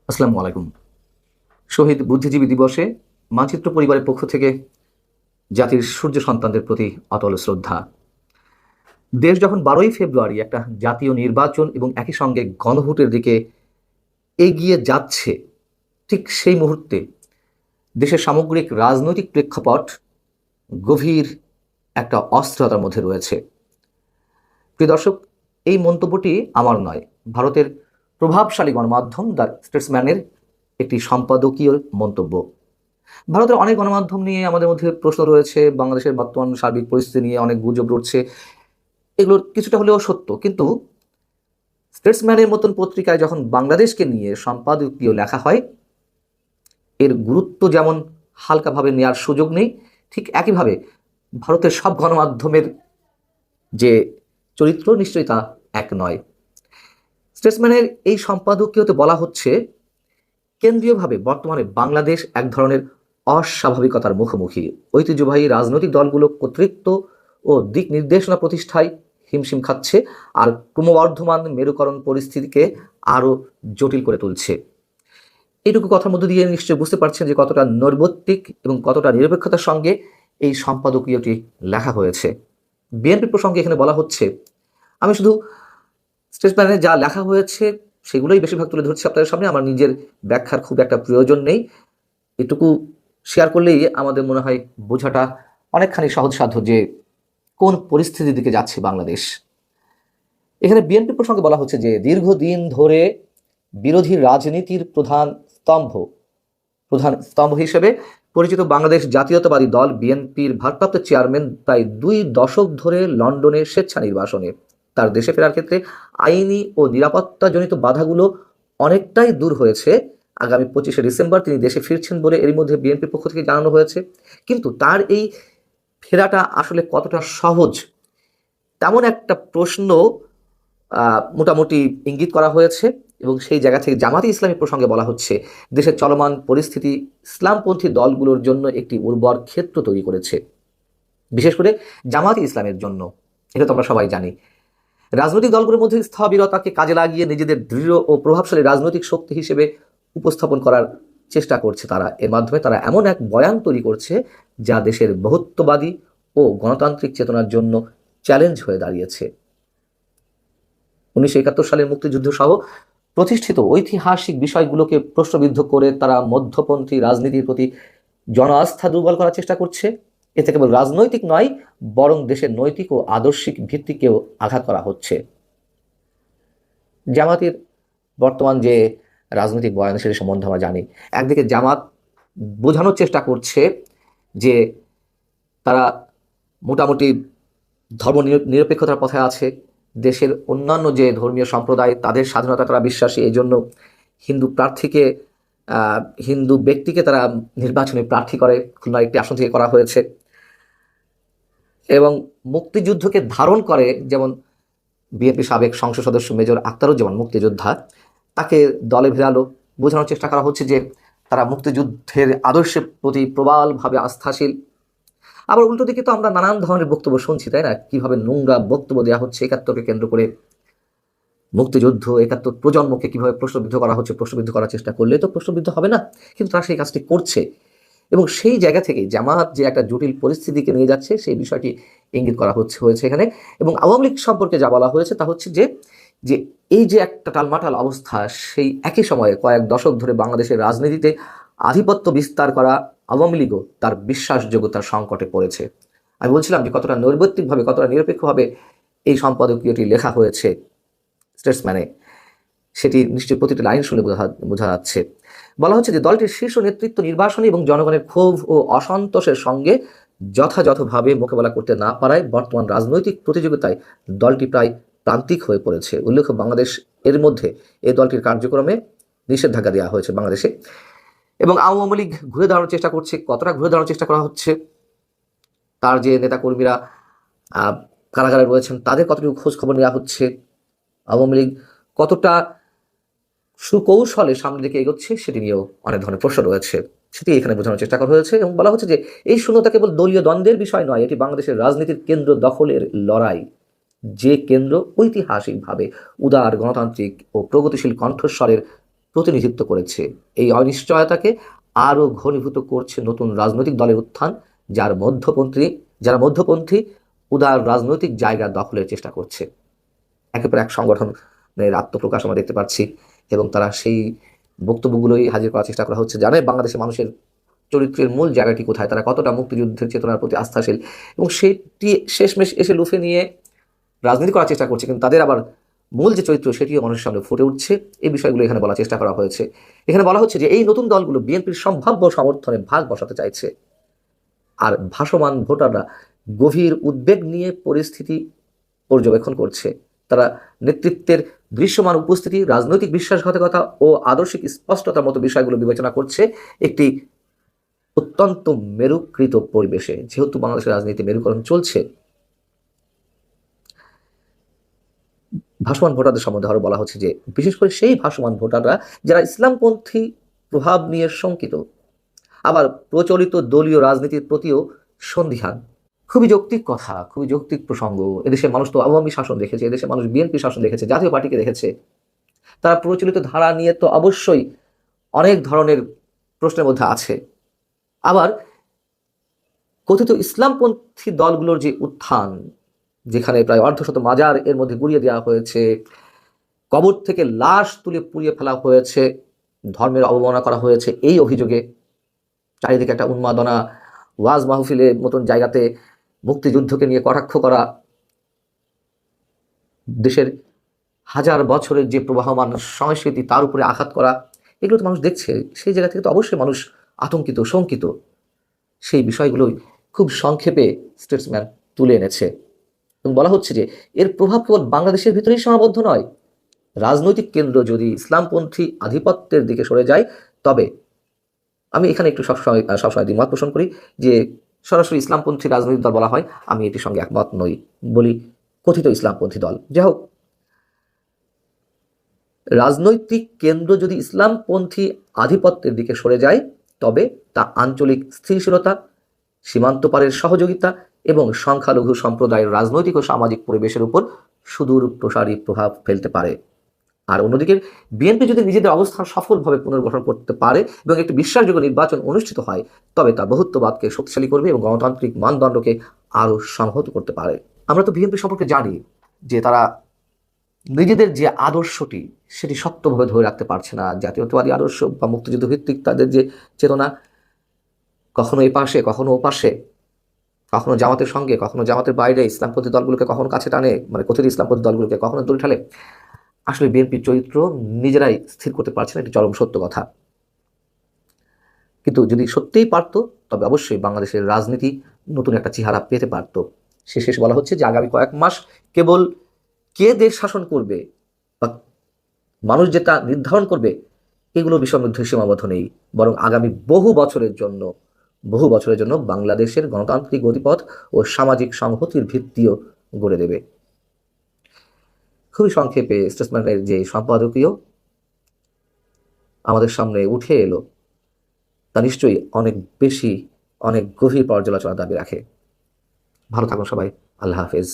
আসসালামু আলাইকুম। শহীদ বুদ্ধিজীবী দিবসে মানচিত্র পরিবারের পক্ষ থেকে জাতির সূর্য সন্তানদের প্রতি অটল শ্রদ্ধা। দেশ যখন 12ই ফেব্রুয়ারি একটা জাতীয় নির্বাচন এবং একই সঙ্গে গণভোটের দিকে এগিয়ে যাচ্ছে, ঠিক সেই মুহূর্তে দেশের সামগ্রিক রাজনৈতিক প্রেক্ষাপট গভীর একটা অস্থিরতার মধ্যে রয়েছে। প্রিয় দর্শক, এই মন্তব্যটি আমার নয়, ভারতের প্রভাবশালী গণমাধ্যম দ্য স্টেটসম্যানের একটি সম্পাদকীয় মন্তব্য। ভারতের অনেক গণমাধ্যম নিয়ে আমাদের মধ্যে প্রশ্ন রয়েছে, বাংলাদেশের বর্তমান সার্বিক পরিস্থিতি নিয়ে অনেক গুজব রটছে। এগুলোর কিছুটা হলেও সত্য, কিন্তু স্টেটসম্যানের মতন পত্রিকায় যখন বাংলাদেশকে নিয়ে সম্পাদকীয় লেখা হয়, এর গুরুত্ব যেমন হালকাভাবে নেওয়ার সুযোগ নেই, ঠিক একইভাবে ভারতের সব গণমাধ্যমের যে চরিত্র নিশ্চয়ই তা এক নয়। স্টেটসম্যানের এই সম্পাদকীয়তে বলা হচ্ছে, কেন্দ্রীয়ভাবে বর্তমানে বাংলাদেশ এক ধরনের অস্বাভাবিকতার মুখোমুখি। ঐতিহ্যবাহী রাজনৈতিক দলগুলো কর্তৃত্ব ও দিক নির্দেশনা প্রতিষ্ঠায় হিমশিম খাচ্ছে, আর ক্রমবর্ধমান মেরুকরণ পরিস্থিতিকে আরও জটিল করে তুলছে। এইটুকু কথার মধ্যে দিয়ে নিশ্চয়ই বুঝতে পারছেন যে কতটা নৈর্ব্যক্তিক এবং কতটা নিরপেক্ষতার সঙ্গে এই সম্পাদকীয়টি লেখা হয়েছে। বিএনপি প্রসঙ্গে এখানে বলা হচ্ছে, আমি শুধু স্টেটসম্যানে যা লেখা হয়েছে সেগুলোই বেশিরভাগ তুলে ধরছি আপনাদের সামনে, আমার নিজের ব্যাখ্যার খুব একটা প্রয়োজন নেই। এটুকু শেয়ার করলেই আমাদের মনে হয় বোঝাটা অনেকখানি সহজসাধ্য যে কোন পরিস্থিতির দিকে যাচ্ছে বাংলাদেশ। এখানে বিএনপি প্রসঙ্গে বলা হচ্ছে যে দীর্ঘদিন ধরে বিরোধী রাজনীতির প্রধান স্তম্ভ হিসেবে পরিচিত বাংলাদেশ জাতীয়তাবাদী দল বিএনপির ভারপ্রাপ্ত চেয়ারম্যান প্রায় 2 দশক ধরে লন্ডনের স্বেচ্ছা নির্বাসনে তার দেশে ফেরার ক্ষেত্রে আইনি ও নিরাপত্তাজনিত বাধাগুলো অনেকটাই দূর হয়েছে। আগামী 25শে ডিসেম্বর তিনি দেশে ফিরছেন বলে এর মধ্যে বিএনপির পক্ষ থেকে জানানো হয়েছে। কিন্তু তার এই ফেরাটা আসলে কতটা সহজ, তেমন একটা প্রশ্ন মোটামুটি ইঙ্গিত করা হয়েছে। এবং সেই জায়গা থেকে জামাতে ইসলামী প্রসঙ্গে বলা হচ্ছে, দেশের চলমান পরিস্থিতি ইসলামপন্থী দলগুলোর জন্য একটি উর্বর ক্ষেত্র তৈরি করেছে, বিশেষ করে জামাতে ইসলামের জন্য। এটা তো আমরা সবাই জানি। রাজনৈতিক দলগুলোর মধ্যে স্থবিরতাকে কাজে লাগিয়ে নিজেদের দৃঢ় ও প্রভাবশালী রাজনৈতিক শক্তি হিসেবে উপস্থাপন করার চেষ্টা করছে তারা। এর মাধ্যমে তারা এমন এক বয়ান তৈরি করছে যা দেশের বহুত্ববাদী ও গণতান্ত্রিক চেতনার জন্য চ্যালেঞ্জ হয়ে দাঁড়িয়েছে। 1971 সালের মুক্তিযুদ্ধ সহ প্রতিষ্ঠিত ঐতিহাসিক বিষয়গুলোকে প্রশ্নবিদ্ধ করে তারা মধ্যপন্থী রাজনীতির প্রতি জন আস্থা দুর্বল করার চেষ্টা করছে। এতে কেবল রাজনৈতিক নয়, বরং দেশের নৈতিক ও আদর্শিক ভিত্তিকেও আঘাত করা হচ্ছে। জামাতের বর্তমান যে রাজনৈতিক বয়ান সেটা সম্বন্ধে আমরা জানি। একদিকে জামাত বোঝানোর চেষ্টা করছে যে তারা মোটামুটি ধর্ম নিরপেক্ষতার পথে আছে, দেশের অন্যান্য যে ধর্মীয় সম্প্রদায় তাদের স্বাধীনতা তারা বিশ্বাসী, এই জন্য হিন্দু ব্যক্তিকে তারা নির্বাচনে প্রার্থী করে, খুলনার একটি আসন থেকে করা হয়েছে। এবং মুক্তিযুদ্ধকে ধারণ করে, যেমন বিএনপি সাবেক সংসদ সদস্য মেজর আখতারুজ্জামান মুক্তিযোদ্ধা, তাকে দলে ভেড়ালো। বোঝানোর চেষ্টা করা হচ্ছে যে তারা মুক্তিযুদ্ধের আদর্শের প্রতি প্রবলভাবে আস্থাশীল। আবার উল্টো দিকে তো আমরা নানান ধরনের বক্তব্য শুনছি, তাই না? কিভাবে নোংরা বক্তব্য দেওয়া হচ্ছে 71কে কেন্দ্র করে, মুক্তিযুদ্ধ 71 প্রজন্মকে কিভাবে প্রশ্নবিদ্ধ করা হচ্ছে। প্রশ্নবিদ্ধ করার চেষ্টা করলে তো প্রশ্নবিদ্ধ হবে না, কিন্তু তারা সেই কাজটি করছে। এবং সেই জায়গা থেকে জামাত যে একটা জটিল পরিস্থিতিকে নিয়ে যাচ্ছে সেই বিষয়টি ইঙ্গিত করা হয়েছে এখানে। এবং আওয়ামী লীগ সম্পর্কে যা বলা হয়েছে তা হচ্ছে যে যে এই যে একটা টালমাটাল অবস্থা, সেই একই সময়ে কয়েক দশক ধরে বাংলাদেশের রাজনীতিতে আধিপত্য বিস্তার করা আওয়ামী লীগও তার বিশ্বাসযোগ্যতার সংকটে পড়েছে। আমি বলছিলাম যে কতটা নৈর্ব্যক্তিকভাবে, কতটা নিরপেক্ষভাবে এই সম্পাদকীয়টি লেখা হয়েছে স্টেটসম্যানে, সেটি নিশ্চয়ই প্রতিটি লাইন শুনে বোঝা যাচ্ছে। বলা হচ্ছে যে দলটির শীর্ষ নেতৃত্ব নির্বাসনী এবং জনগণের ক্ষোভ ও অসন্তোষের সঙ্গে যথাযথভাবে মোকাবেলা করতে না পারায় বর্তমান রাজনৈতিক প্রতিযোগিতায় দলটি প্রায় প্রান্তিক হয়ে পড়েছে। উল্লেখ্য, বাংলাদেশ এর মধ্যে এই দলটির কার্যক্রমে নিষেধাজ্ঞা দেওয়া হয়েছে বাংলাদেশে। এবং আওয়ামী লীগ ঘুরে দাঁড়ানোর চেষ্টা করছে। কতটা ঘুরে দাঁড়ানোর চেষ্টা করা হচ্ছে, তার যে নেতাকর্মীরা কারাগারে রয়েছেন তাদের কতটুকু খোঁজ খবর নেওয়া হচ্ছে, আওয়ামী লীগ কতটা সুকৌশলে সামনের দিকে এগোচ্ছে সেটি নিয়েও অনেক ধরনের প্রশ্ন রয়েছে। সেটি এখানে বোঝানোর চেষ্টা করা হয়েছে। এবং বলা হচ্ছে যে এই শূন্যতা কেবল দলীয় দ্বন্দ্বের বিষয় নয়, এটি বাংলাদেশের রাজনীতির কেন্দ্র দখলের লড়াই। যে কেন্দ্র ঐতিহাসিকভাবে উদার, গণতান্ত্রিক ও প্রগতিশীল কণ্ঠস্বরের প্রতিনিধিত্ব করেছে। এই অনিশ্চয়তাকে আরও ঘনীভূত করছে নতুন রাজনৈতিক দলের উত্থান, যারা মধ্যপন্থী উদার রাজনৈতিক জায়গা দখলের চেষ্টা করছে। একের পর এক সংগঠনের আত্মপ্রকাশ আমরা দেখতে পাচ্ছি, এবং তারা সেই বক্তব্যগুলোই হাজির করার চেষ্টা করা হচ্ছে। জানে বাংলাদেশের মানুষের চরিত্রের মূল জায়গাটি কোথায়, তারা কতটা মুক্তিযুদ্ধের চেতনার প্রতি আস্থাশীল, এবং সেটি শেষমেশ এসে লুফে নিয়ে রাজনীতি করার চেষ্টা করছে। কিন্তু তাদের আবার মূল যে চরিত্র সেটিও মানুষের সামনে ফুটে উঠছে। এই বিষয়গুলো এখানে বলার চেষ্টা করা হয়েছে। এখানে বলা হচ্ছে যে এই নতুন দলগুলো বিএনপির সম্ভাব্য সমর্থনে ভাগ বসাতে চাইছে, আর ভাসমান ভোটাররা গভীর উদ্বেগ নিয়ে পরিস্থিতি পর্যবেক্ষণ করছে। তারা নেতৃত্বের দৃশ্যমান উপস্থিতি, রাজনৈতিক বিশ্বাসঘাতকতা ও আদর্শিক স্পষ্টতার মতো বিষয়গুলো বিবেচনা করছে একটি অত্যন্ত মেরুকৃত পরিবেশে। যেহেতু বাংলাদেশের রাজনীতি মেরুকরণ চলছে, ভাসমান ভোটারদের সম্বন্ধে আরও বলা হচ্ছে যে বিশেষ করে সেই ভাসমান ভোটাররা যারা ইসলামপন্থী প্রভাব নিয়ে শঙ্কিত, আবার প্রচলিত দলীয় রাজনীতির প্রতিও সন্দিহান। খুবই যৌক্তিক কথা, খুবই যৌক্তিক প্রসঙ্গ। এদেশের মানুষ তো আওয়ামী শাসন দেখেছে, এদেশের মানুষ বিএনপি শাসন দেখেছে, জাতীয় পার্টিকে দেখেছে। তারা প্রচলিত ধারা নিয়ে তো অবশ্যই অনেক ধরনের প্রশ্নের মধ্যে আছে। আবার কথিত ইসলামপন্থী দলগুলোর যে উত্থান, যেখানে প্রায় অর্ধশত মাজার এর মধ্যে গুড়িয়ে দেওয়া হয়েছে, কবর থেকে লাশ তুলে পুড়িয়ে ফেলা হয়েছে, ধর্মের অবমাননা করা হয়েছে, এই অভিযোগে চারিদিকে একটা উন্মাদনা, ওয়াজ মাহফিলের মতন জায়গাতে মুক্তিযুদ্ধকে নিয়ে কটাক্ষ করা, দেশের হাজার বছরের যে প্রবাহমান সংস্কৃতি তার উপরে আঘাত করা, এগুলো তো মানুষ দেখছে। সেই জায়গা থেকে তো অবশ্যই মানুষ আতঙ্কিত, শঙ্কিত। সেই বিষয়গুলোই খুব সংক্ষেপে স্টেটসম্যান তুলে এনেছে, এবং বলা হচ্ছে যে এর প্রভাব কেবল বাংলাদেশের ভিতরেই সীমাবদ্ধ নয়। রাজনৈতিক কেন্দ্র যদি ইসলামপন্থী আধিপত্যের দিকে সরে যায়, তবে আমি এখানে একটু সবসময় দ্বিমত পোষণ করি যে সরাসরি ইসলামপন্থী রাজনৈতিক দল বলা হয়, আমি এটির সঙ্গে একমত নই। বলি কথিত ইসলামপন্থী দল। যাই হোক, রাজনৈতিক কেন্দ্র যদি ইসলামপন্থী আধিপত্যের দিকে সরে যায়, তবে তা আঞ্চলিক স্থিতিশীলতা, সীমান্ত পারের সহযোগিতা এবং সংখ্যালঘু সম্প্রদায়ের রাজনৈতিক ও সামাজিক পরিবেশের উপর সুদূর প্রসারী প্রভাব ফেলতে পারে। আর অন্যদিকে বিএনপি যদি নিজেদের অবস্থান সফলভাবে পুনর্গঠন করতে পারে এবং একটি বিশ্বাসযোগ্য নির্বাচন অনুষ্ঠিত হয়, তবে তা বহুত্ববাদকে শক্তিশালী করবে এবং গণতান্ত্রিক মানদণ্ডকে আরও সংহত করতে পারে। আমরা তো বিএনপি সম্পর্কে জানি যে তারা নিজেদের যে আদর্শটি সেটি শক্তভাবে ধরে রাখতে পারছে না। জাতীয়তাবাদী আদর্শ বা মুক্তিযুদ্ধ ভিত্তিক তাদের যে চেতনা, কখনো এই পাশে কখনো ও পাশে, কখনো জামাতের সঙ্গে কখনো জামাতের বাইরে, ইসলামপন্থী দলগুলোকে কখনো কাছে টানে, মানে কথিত ইসলামপন্থী দলগুলোকে কখনো দূরে ঠেলে। আসলে বিএনপির চরিত্র নিজেরাই স্থির করতে পারছে না, এটি চরম সত্য কথা। কিন্তু যদি সত্যিই পারত, তবে অবশ্যই বাংলাদেশের রাজনীতি নতুন একটা চেহারা পেতে পারত। শেষ বলা হচ্ছে যে আগামী কয়েক মাস কেবল কে দেশ শাসন করবে বা মানুষ যে তা নির্ধারণ করবে, এগুলো বিষয়ের মধ্যে সীমাবদ্ধ নেই, বরং আগামী বহু বছরের জন্য বাংলাদেশের গণতান্ত্রিক গতিপথ ও সামাজিক সংহতির ভিত্তিও গড়ে দেবে। খুবই সংক্ষেপে স্টেটসম্যানের যে সম্পাদকীয় আমাদের সামনে উঠে এলো, তা নিশ্চয়ই অনেক গভীর পর্যালোচনার দাবি রাখে। ভালো থাকুন সবাই। আল্লাহ হাফেজ।